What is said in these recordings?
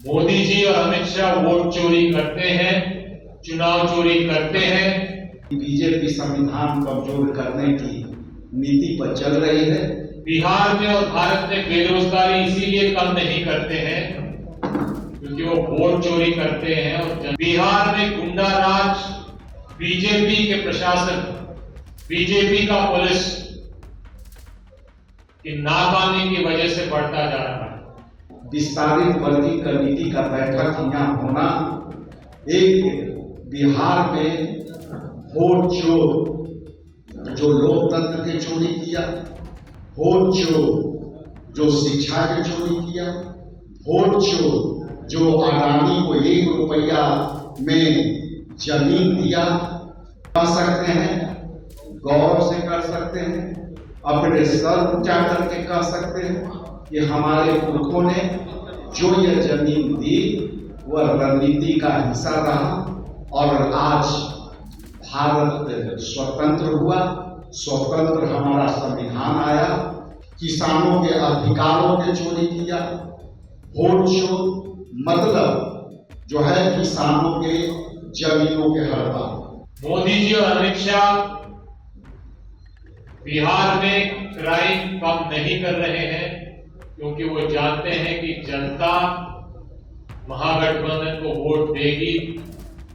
मोदी जी और अमित शाह वोट चोरी करते हैं, चुनाव चोरी करते हैं। बीजेपी संविधान कमजोर करने की नीति पर चल रही है। बिहार में और भारत में बेरोजगारी इसीलिए कम नहीं करते हैं क्योंकि वो वोट चोरी करते हैं। और बिहार में गुंडा राज, बीजेपी के प्रशासन, बीजेपी का पुलिस की नाकामी की वजह से बढ़ता जा रहा है। विस्तारित वर्गीय कमेटी का बैठक यहाँ होना एक बिहार में वोट चोर जो लोकतंत्र की चोरी किया, वोट चोर जो शिक्षा की चोरी किया, वोट चोर जो अडानी को 1 रुपया में जमीन दिया, कर सकते हैं, गौरव से कर सकते हैं, अपने सर ऊंचा करके कह सकते हैं कि हमारे पुरखों ने जो यह जमीन दी वह रणनीति का हिस्सा रहा और आज भारत स्वतंत्र हुआ, स्वतंत्र हमारा संविधान आया, किसानों के अधिकारों के चोरी किया। वोट चोर मतलब जो है किसानों के जमीनों के हड़प। मोदी जी और अमित शाह बिहार में क्राइम कम नहीं कर रहे हैं क्योंकि वो जानते हैं कि जनता महागठबंधन को वोट देगी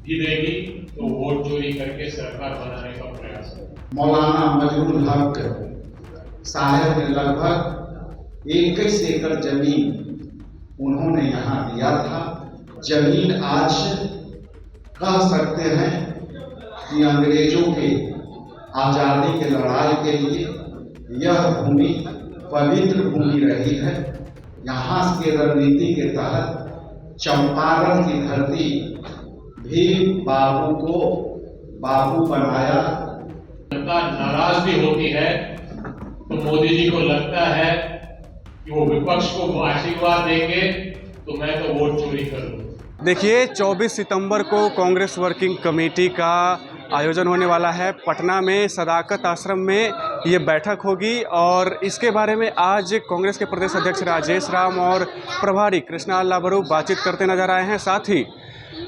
भी देगी, तो वोट चोरी करके सरकार बनाने का प्रयास है। मौलाना मजरूल हक साहब ने लगभग 21 एकड़ जमीन उन्होंने यहाँ दिया था। जमीन आज कह सकते हैं कि अंग्रेजों के आजादी के लड़ाई के लिए यह भूमि पवित्र भूमि रही है। यहाँ के रणनीति के तहत चंपारण की धरती भी बाबू को बाबू बनाया। जनता नाराज भी होती है तो मोदी जी को लगता है कि वो विपक्ष को आशीर्वाद देंगे तो मैं तो वोट चोरी करूँ। देखिए 24 सितंबर को कांग्रेस वर्किंग कमेटी का आयोजन होने वाला है। पटना में सदाकत आश्रम में ये बैठक होगी और इसके बारे में आज कांग्रेस के प्रदेश अध्यक्ष राजेश राम और प्रभारी कृष्णा अल्लाभरू बातचीत करते नजर आए हैं। साथ ही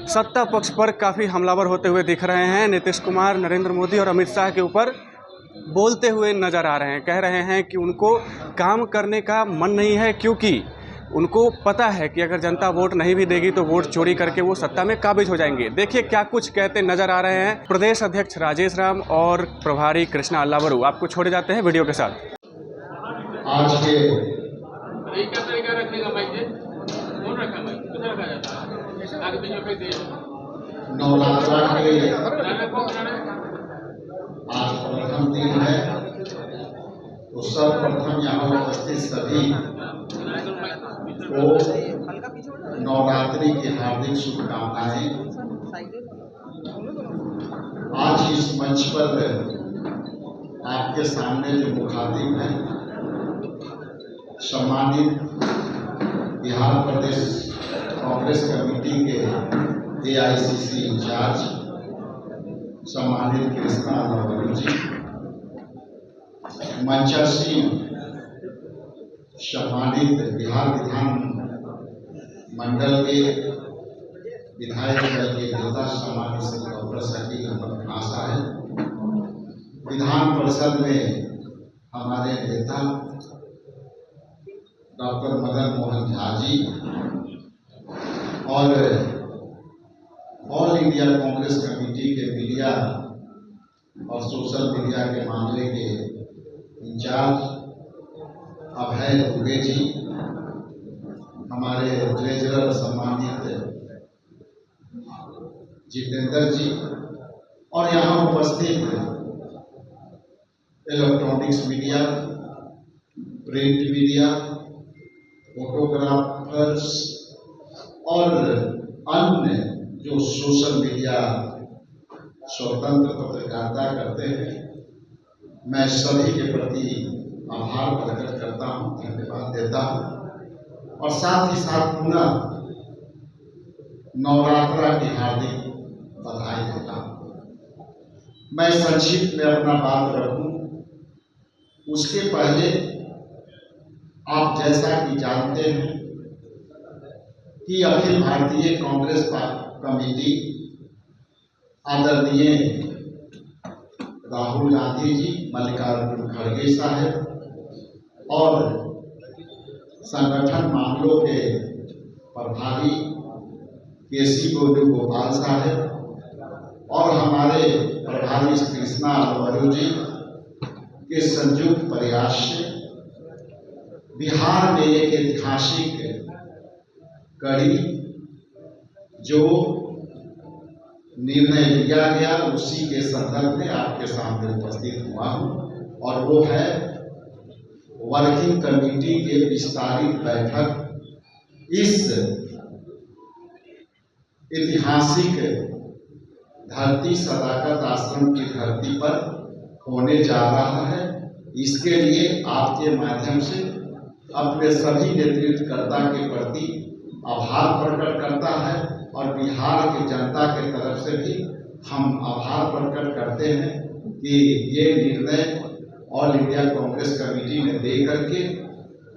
सत्ता पक्ष पर काफ़ी हमलावर होते हुए दिख रहे हैं। नीतीश कुमार, नरेंद्र मोदी और अमित शाह के ऊपर बोलते हुए नजर आ रहे हैं। कह रहे हैं कि उनको काम करने का मन नहीं है क्योंकि उनको पता है कि अगर जनता वोट नहीं भी देगी तो वोट चोरी करके वो सत्ता में काबिज हो जाएंगे। देखिए क्या कुछ कहते नजर आ रहे हैं प्रदेश अध्यक्ष राजेश राम और प्रभारी कृष्णा अल्लाभरू। आपको छोड़े जाते हैं वीडियो के साथ। आज के नवरात्रा के आज प्रथम दिन है तो सर्वप्रथम यहाँ उपस्थित सभी को नवरात्रि की हार्दिक शुभकामनाएं। आज इस मंच पर आपके सामने जो मुखातिब हैं, सम्मानित बिहार प्रदेश कांग्रेस कमेटी के AICC इंचार्ज सम्मानित कृष्णा अल्लाभरू जी, मंचासीन सम्मानित बिहार विधान मंडल के विधायक दल के नेता सम्मानित डॉक्टर शकील अहमद खान साहब, विधान परिषद में हमारे नेता डॉक्टर मदन मोहन झा जी और ऑल इंडिया कांग्रेस कमेटी के मीडिया और सोशल मीडिया के मामले के इंचार्ज अभय दुबे जी, हमारे ट्रेजरर सम्मानित जितेंद्र जी और यहाँ उपस्थित electronics media, print media, photographers और अन्य जो सोशल मीडिया स्वतंत्र पत्रकारिता करते हैं, मैं सभी के प्रति आभार प्रकट करता हूँ, धन्यवाद देता हूँ और साथ ही साथ पुनः नवरात्रा की हार्दिक बधाई देता हूँ। मैं संक्षिप्त में अपना बात रखूं उसके पहले आप जैसा कि जानते हैं कि अखिल भारतीय कांग्रेस कमेटी आदरणीय राहुल गांधी जी, मल्लिकार्जुन खड़गे साहब और संगठन मामलों के प्रभारी केसी वेणुगोपाल साहब और हमारे प्रभारी कृष्णा अरवरू जी के संयुक्त प्रयास से बिहार में एक ऐतिहासिक कड़ी जो निर्णय लिया गया उसी के संदर्भ में आपके सामने उपस्थित हुआ हूं, और वो है वर्किंग कमेटी के विस्तारित बैठक इस ऐतिहासिक धरती सदाकत आश्रम की धरती पर होने जा रहा है। इसके लिए आपके माध्यम से अपने सभी नेतृत्वकर्ता के प्रति आभार प्रकट करता है और बिहार की जनता के तरफ से भी हम आभार प्रकट करते हैं कि ये निर्णय ऑल इंडिया कांग्रेस कमेटी ने दे करके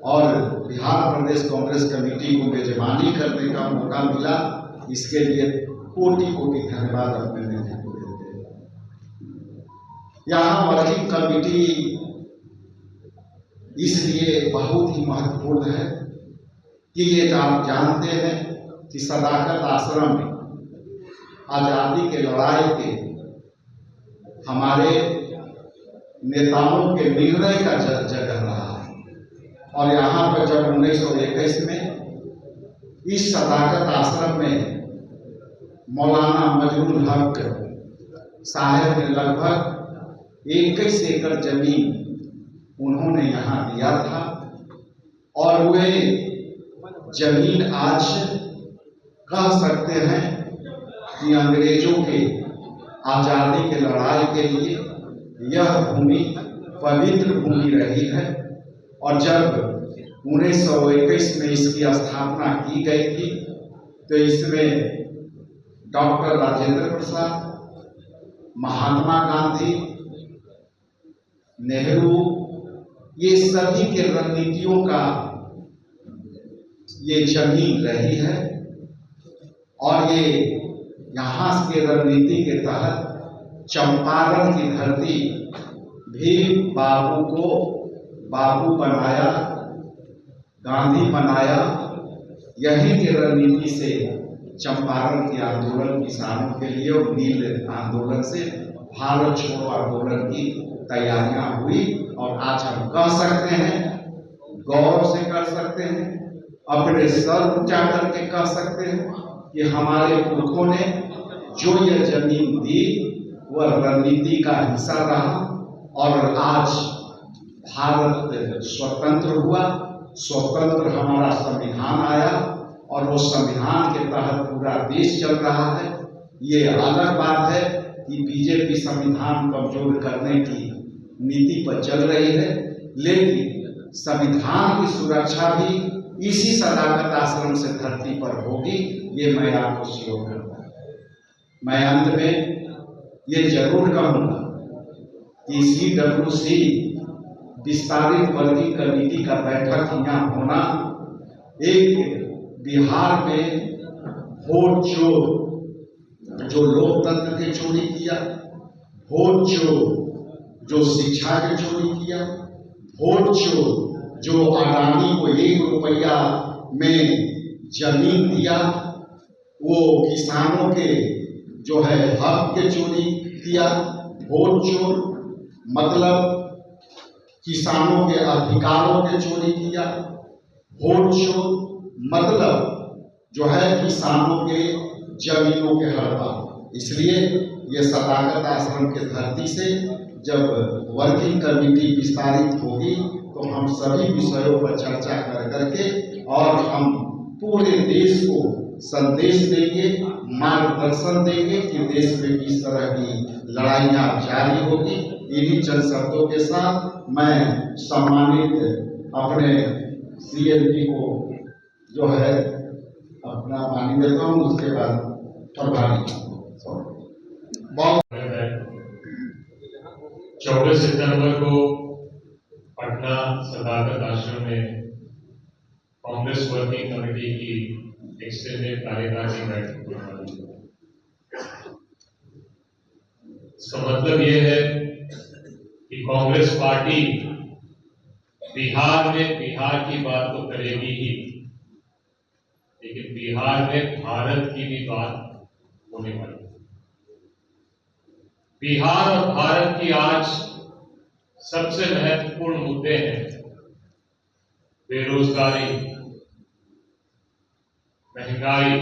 और बिहार प्रदेश कांग्रेस कमेटी को मेजबानी करने का मौका मिला। इसके लिए कोटि कोटि धन्यवाद अपने नेता को देते हैं। यहाँ वर्किंग कमेटी इसलिए बहुत ही महत्वपूर्ण है कि ये आप जानते हैं कि सदाकत आश्रम में आजादी के लड़ाई के हमारे नेताओं के निर्णय का जगह रहा है, और यहाँ पर जब 1921 में इस सदाकत आश्रम में मौलाना मजरूल हक साहब ने लगभग 21 एकड़ जमीन उन्होंने यहाँ दिया था, और वे जमीन आज कह सकते हैं कि अंग्रेजों के आजादी के लड़ाई के लिए यह भूमि पवित्र भूमि रही है। और जब 1921 में इसकी स्थापना की गई थी तो इसमें डॉक्टर राजेंद्र प्रसाद, महात्मा गांधी, नेहरू, ये सभी के रणनीतियों का ये जमीन रही है, और ये यहाँ के रणनीति के तहत चंपारण की धरती भी बापू को बापू बनाया, गांधी बनाया। यही के रणनीति से चंपारण के आंदोलन किसानों के लिए और नील आंदोलन से भारत छोड़ो आंदोलन की तैयारियां हुई। और आज हम कह सकते हैं, गौरव से कर सकते हैं, अपने सर ऊंचा करके कह सकते हैं कि हमारे पुरखों ने जो यह जमीन दी वह रणनीति का हिस्सा रहा, और आज भारत स्वतंत्र हुआ, स्वतंत्र हमारा संविधान आया, और वो संविधान के तहत पूरा देश चल रहा है। ये अलग बात है कि बीजेपी संविधान कमजोर करने की नीति पर चल रही है, लेकिन संविधान की सुरक्षा भी इसी सदाकत आश्रम से धरती पर होगी, ये मैं आपको श्योर करता हूं। मैं अंत में ये जरूर कहूंगा कि CWC विस्तारित वर्किंग कमेटी का बैठक यहाँ होना एक बिहार में वोट जो लोकतंत्र के चोरी किया, वोट जो शिक्षा के चोरी किया, वोट जो अडानी को 1 रुपया में जमीन दिया, वो किसानों के जो है हक के चोरी किया, वोट चोर मतलब किसानों के अधिकारों के चोरी किया, वोट चोर मतलब जो है किसानों के जमीनों के हड़पा। इसलिए ये सदाकत आश्रम के धरती से जब वर्किंग कमेटी विस्तारित होगी तो हम सभी विषयों पर चर्चा कर करके और हम पूरे देश को संदेश देंगे, मार्गदर्शन देंगे कि देश में किस तरह की लड़ाइयाँ जारी होगी। इन्हीं चंद शब्दों के साथ मैं सम्मानित अपने CLP को जो है अपना पानी देता हूँ, उसके बाद प्रभारी 24 सितंबर को पटना सदाकत आश्रम में कांग्रेस वर्किंग कमेटी की एक्सटेंडेड कार्यकारिणी बैठक होने वाली है। इसका मतलब ये है कि कांग्रेस पार्टी बिहार में बिहार की बात तो करेगी ही, लेकिन बिहार में भारत की भी बात होने वाली है। बिहार और भारत की आज सबसे महत्वपूर्ण मुद्दे हैं बेरोजगारी, महंगाई,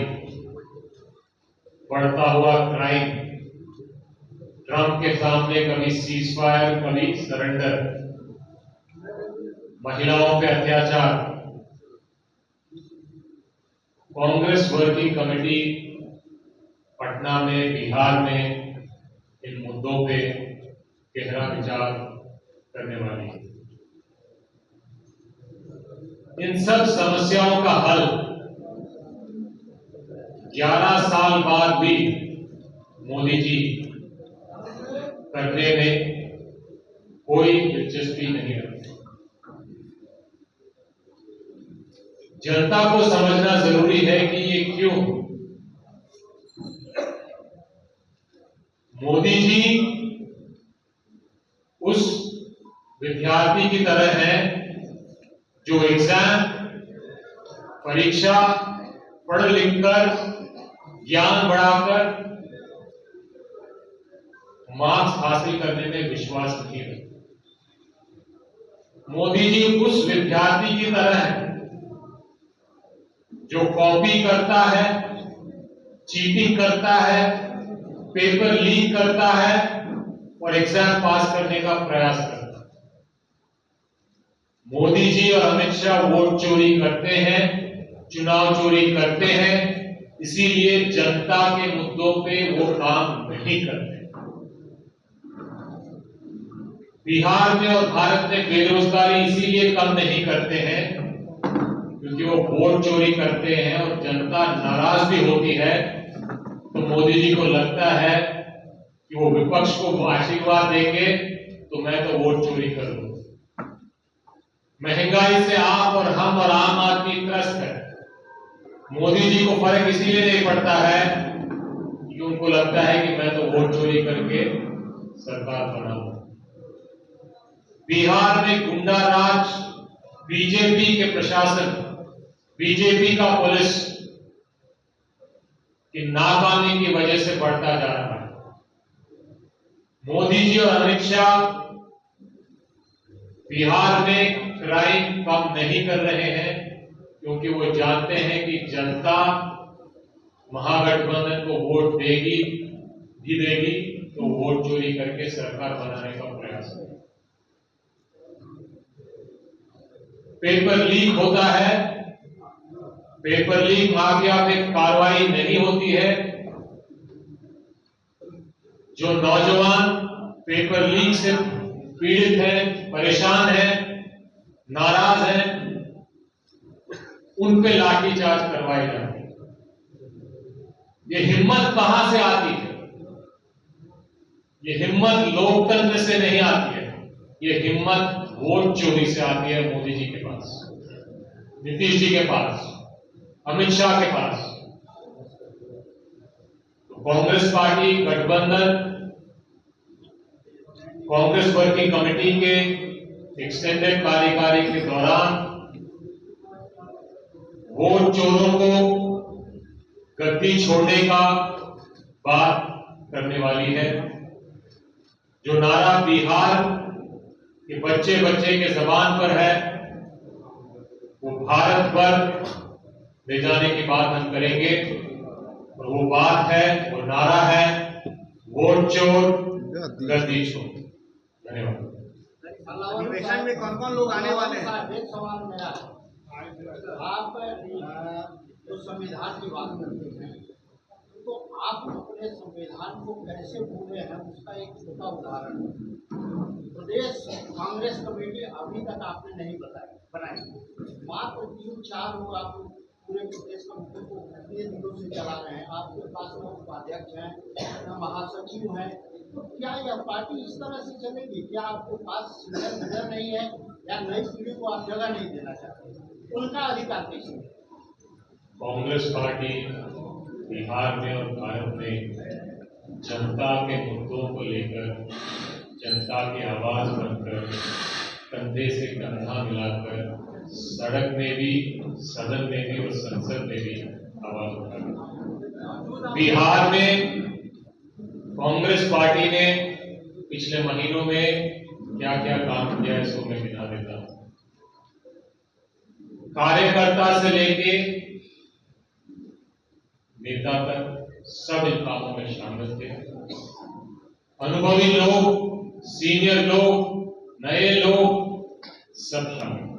बढ़ता हुआ क्राइम, ट्रंप के सामने कभी सीज फायर कभी सरेंडर, महिलाओं पे अत्याचार। कांग्रेस वर्किंग कमेटी पटना में बिहार में इन मुद्दों पे गहरा विचार करने वाली है। इन सब समस्याओं का हल 11 साल बाद भी मोदी जी करने में कोई दिलचस्पी नहीं रखते। जनता को समझना जरूरी है कि ये क्यों। मोदी जी उस विद्यार्थी की तरह है जो एग्जाम परीक्षा पढ़ लिख कर ज्ञान बढ़ाकर मार्क्स हासिल करने में विश्वास नहीं रखते। मोदी जी उस विद्यार्थी की तरह है जो कॉपी करता है, चीटिंग करता है, पेपर लीक करता है और एग्जाम पास करने का प्रयास करता है। मोदी जी और अमित शाह वोट चोरी करते हैं, चुनाव चोरी करते हैं, इसीलिए जनता के मुद्दों पे वो काम नहीं करते। बिहार में और भारत में बेरोजगारी इसीलिए कम नहीं करते हैं क्योंकि वो वोट चोरी करते हैं और जनता नाराज भी होती है, तो मोदी जी को लगता है कि वो विपक्ष को आशीर्वाद देंगे तो मैं तो वोट चोरी करूंगा। महंगाई से आप और हम और आम आदमी त्रस्त है। मोदी जी को फर्क इसीलिए नहीं पड़ता है कि उनको लगता है कि मैं तो वोट चोरी करके सरकार बनाऊंगा। बिहार में गुंडा राज, बीजेपी के प्रशासन, बीजेपी का पुलिस की नाकामी की वजह से बढ़ता जा रहा है। मोदी जी और अमित शाह बिहार में क्राइम कम नहीं कर रहे हैं क्योंकि वो जानते हैं कि जनता महागठबंधन को वोट देगी भी देगी, तो वोट चोरी करके सरकार बनाने का प्रयास करेगी। पेपर लीक होता है, पेपर लीक माफिया पे कार्रवाई नहीं होती है। जो नौजवान पेपर लीक से पीड़ित हैं, परेशान हैं, नाराज हैं, उन पे लाठीचार्ज करवाई जाती है। ये हिम्मत कहां से आती है? ये हिम्मत लोकतंत्र से नहीं आती है, ये हिम्मत वोट चोरी से आती है। मोदी जी के पास, नीतीश जी के पास, अमित शाह के पास। तो कांग्रेस पार्टी गठबंधन कांग्रेस वर्किंग कमेटी के एक्सटेंडेड कार्यकारिणी के दौरान वोट चोरों को गद्दी छोड़ने का बात करने वाली है। जो नारा बिहार के बच्चे बच्चे के जबान पर है, वो भारत भर ले जाने की बात हम करेंगे। और वो बात है, वो नारा है, वोट चोर गद्दी छोड़। धन्यवाद। अधिवेशन में कौन कौन लोग आने वाले हैं? एक सवाल मेरा है, आप जो संविधान की बात करते हैं तो आप अपने संविधान को कैसे भूले हैं, उसका एक छोटा उदाहरण। प्रदेश कांग्रेस कमेटी अभी तक आपने नहीं बनाई, मात्र 3-4 लोग आप पूरे प्रदेश कमेटी को कितने दिनों से चला रहे हैं। आपके पास न उपाध्यक्ष हैं, न महासचिव हैं, तो क्या यह पार्टी इस तरह से चलेगी? क्या आपके पास लीडर नहीं है या नई पीढ़ी को आप जगह नहीं देना चाहते? उनका अधिकार कैसे? कांग्रेस पार्टी बिहार में और भारत में जनता के मुद्दों को लेकर जनता की आवाज बनकर कंधे से कंधा मिलाकर सड़क में भी, सदन में भी और संसद में भी आवाज उठाई। बिहार में कांग्रेस पार्टी ने पिछले महीनों में क्या क्या काम किया है इसको मैं गिना देता हूं। कार्यकर्ता से लेके नेता तक सब इन कामों में शामिल थे। अनुभवी लोग, सीनियर लोग, नए लोग सब शामिल थे।